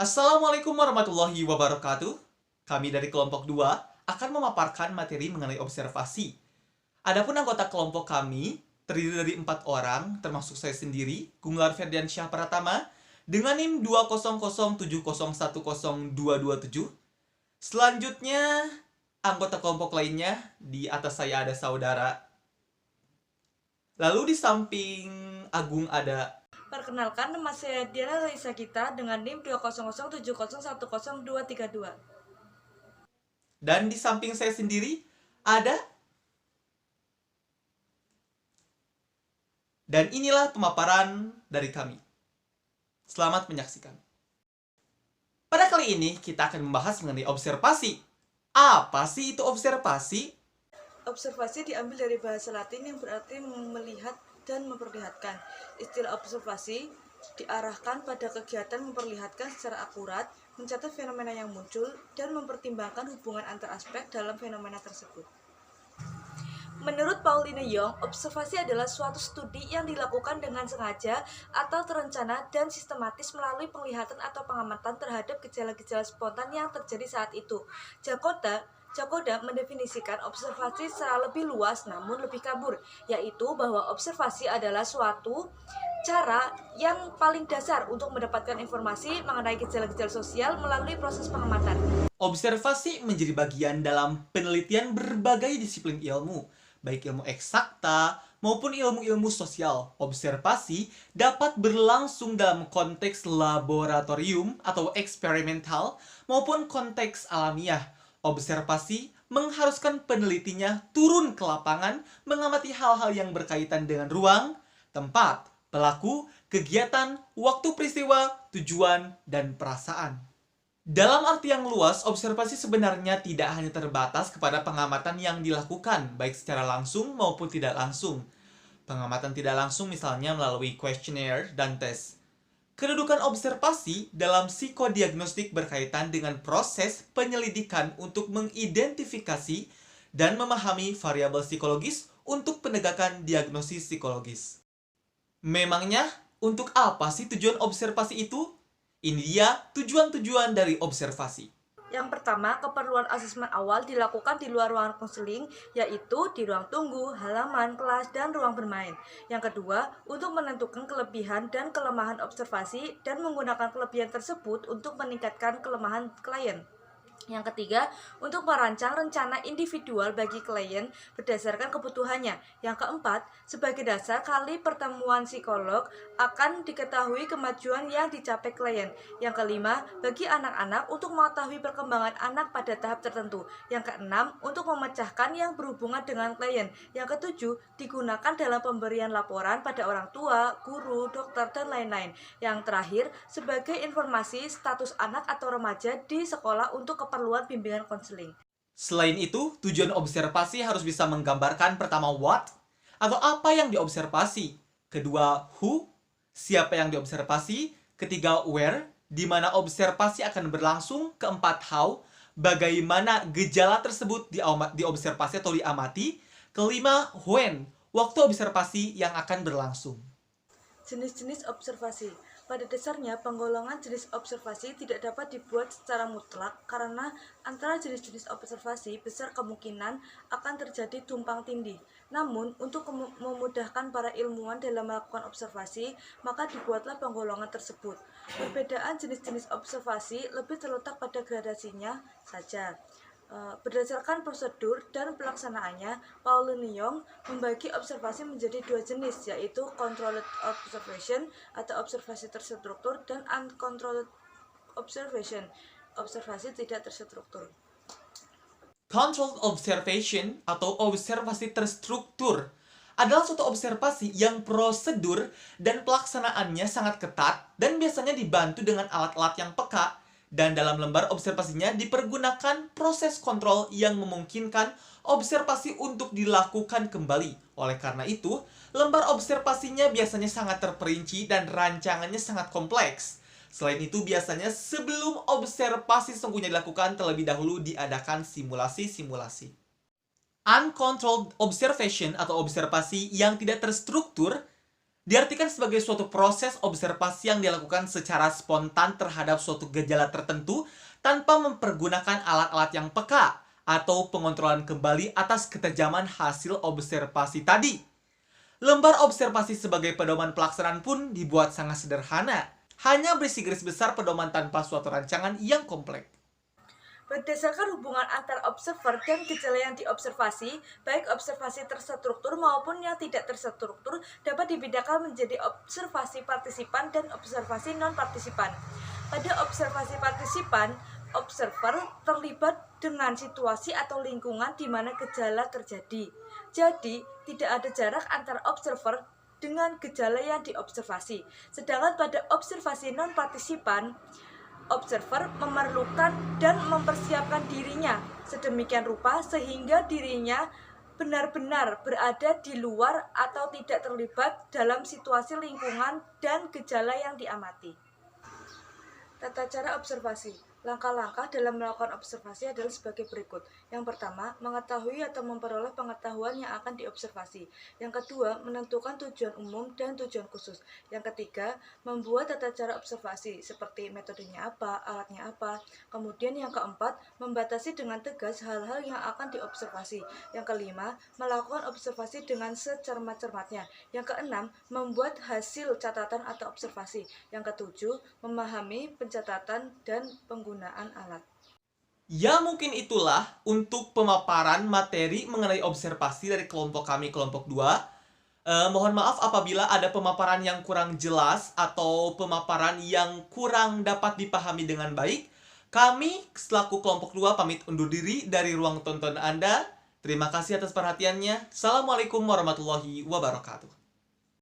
Assalamualaikum warahmatullahi wabarakatuh. Kami dari kelompok 2 akan memaparkan materi mengenai observasi. Adapun anggota kelompok kami terdiri dari 4 orang, termasuk saya sendiri, Gumelar Ferdiansyah Pratama, dengan NIM 20070101227. Selanjutnya, anggota kelompok lainnya, di atas saya ada saudara. Lalu di samping Agung ada. Perkenalkan, nama saya Diana Raisa Gita dengan NIM 20070101232. Dan di samping saya sendiri ada. Dan inilah pemaparan dari kami. Selamat menyaksikan. Pada kali ini kita akan membahas mengenai observasi. Apa sih itu observasi? Observasi diambil dari bahasa Latin yang berarti melihat dan memperlihatkan. Istilah observasi diarahkan pada kegiatan memperlihatkan secara akurat, mencatat fenomena yang muncul, dan mempertimbangkan hubungan antar aspek dalam fenomena tersebut. Menurut Pauline Young, observasi adalah suatu studi yang dilakukan dengan sengaja atau terencana dan sistematis melalui penglihatan atau pengamatan terhadap gejala-gejala spontan yang terjadi saat itu. Jacoda mendefinisikan observasi secara lebih luas namun lebih kabur, yaitu bahwa observasi adalah suatu cara yang paling dasar untuk mendapatkan informasi mengenai gejala-gejala sosial melalui proses pengamatan. Observasi menjadi bagian dalam penelitian berbagai disiplin ilmu, baik ilmu eksakta maupun ilmu-ilmu sosial. Observasi dapat berlangsung dalam konteks laboratorium atau eksperimental maupun konteks alamiah. Observasi mengharuskan penelitinya turun ke lapangan, mengamati hal-hal yang berkaitan dengan ruang, tempat, pelaku, kegiatan, waktu peristiwa, tujuan, dan perasaan. Dalam arti yang luas, observasi sebenarnya tidak hanya terbatas kepada pengamatan yang dilakukan, baik secara langsung maupun tidak langsung. Pengamatan tidak langsung misalnya melalui kuesioner dan tes. Kedudukan observasi dalam psikodiagnostik berkaitan dengan proses penyelidikan untuk mengidentifikasi dan memahami variabel psikologis untuk penegakan diagnosis psikologis. Memangnya, untuk apa sih tujuan observasi itu? Ini dia tujuan-tujuan dari observasi. Yang pertama, keperluan asesmen awal dilakukan di luar ruangan konseling, yaitu di ruang tunggu, halaman, kelas, dan ruang bermain. Yang kedua, untuk menentukan kelebihan dan kelemahan observasi dan menggunakan kelebihan tersebut untuk meningkatkan kelemahan klien. Yang ketiga, untuk merancang rencana individual bagi klien berdasarkan kebutuhannya. Yang keempat, sebagai dasar kali pertemuan psikolog akan diketahui kemajuan yang dicapai klien. Yang kelima, bagi anak-anak untuk mengetahui perkembangan anak pada tahap tertentu. Yang keenam, untuk memecahkan yang berhubungan dengan klien. Yang ketujuh, digunakan dalam pemberian laporan pada orang tua, guru, dokter, dan lain-lain. Yang terakhir, sebagai informasi status anak atau remaja di sekolah untuk keperluan bimbingan konseling. Selain itu, tujuan observasi harus bisa menggambarkan pertama what, atau apa yang diobservasi. Kedua, who, siapa yang diobservasi. Ketiga, where, di mana observasi akan berlangsung. Keempat, how, bagaimana gejala tersebut diobservasi atau diamati. Kelima, when, waktu observasi yang akan berlangsung. Jenis-jenis observasi. Pada dasarnya, penggolongan jenis observasi tidak dapat dibuat secara mutlak karena antara jenis-jenis observasi besar kemungkinan akan terjadi tumpang tindih. Namun, untuk memudahkan para ilmuwan dalam melakukan observasi, maka dibuatlah penggolongan tersebut. Perbedaan jenis-jenis observasi lebih terletak pada gradasinya saja. Berdasarkan prosedur dan pelaksanaannya, Pauline Young membagi observasi menjadi dua jenis, yaitu controlled observation atau observasi terstruktur dan uncontrolled observation, observasi tidak terstruktur. Controlled observation atau observasi terstruktur adalah suatu observasi yang prosedur dan pelaksanaannya sangat ketat dan biasanya dibantu dengan alat-alat yang peka. Dan dalam lembar observasinya dipergunakan proses kontrol yang memungkinkan observasi untuk dilakukan kembali. Oleh karena itu, lembar observasinya biasanya sangat terperinci dan rancangannya sangat kompleks. Selain itu, biasanya sebelum observasi sesungguhnya dilakukan, terlebih dahulu diadakan simulasi-simulasi. Uncontrolled observation atau observasi yang tidak terstruktur Diartikan sebagai suatu proses observasi yang dilakukan secara spontan terhadap suatu gejala tertentu tanpa mempergunakan alat-alat yang peka atau pengontrolan kembali atas ketajaman hasil observasi tadi. Lembar observasi sebagai pedoman pelaksanaan pun dibuat sangat sederhana, hanya berisi garis besar pedoman tanpa suatu rancangan yang kompleks. Berdasarkan hubungan antar observer dan gejala yang diobservasi, baik observasi terstruktur maupun yang tidak terstruktur dapat dibedakan menjadi observasi partisipan dan observasi non-partisipan. Pada observasi partisipan, observer terlibat dengan situasi atau lingkungan di mana gejala terjadi. Jadi, tidak ada jarak antara observer dengan gejala yang diobservasi. Sedangkan pada observasi non-partisipan, observer memerlukan dan mempersiapkan dirinya sedemikian rupa sehingga dirinya benar-benar berada di luar atau tidak terlibat dalam situasi lingkungan dan gejala yang diamati. Tata cara observasi. Langkah-langkah dalam melakukan observasi adalah sebagai berikut. Yang pertama, mengetahui atau memperoleh pengetahuan yang akan diobservasi. Yang kedua, menentukan tujuan umum dan tujuan khusus. Yang ketiga, membuat tata cara observasi, seperti metodenya apa, alatnya apa. Kemudian yang keempat, membatasi dengan tegas hal-hal yang akan diobservasi. Yang kelima, melakukan observasi dengan secermat-cermatnya. Yang keenam, membuat hasil catatan atau observasi. Yang ketujuh, memahami pencatatan dan penggunaan alat. Ya mungkin itulah untuk pemaparan materi mengenai observasi dari kelompok kami, kelompok 2. Mohon maaf apabila ada pemaparan yang kurang jelas atau pemaparan yang kurang dapat dipahami dengan baik. Kami selaku kelompok 2 pamit undur diri dari ruang tonton Anda. Terima kasih atas perhatiannya. Assalamualaikum warahmatullahi wabarakatuh.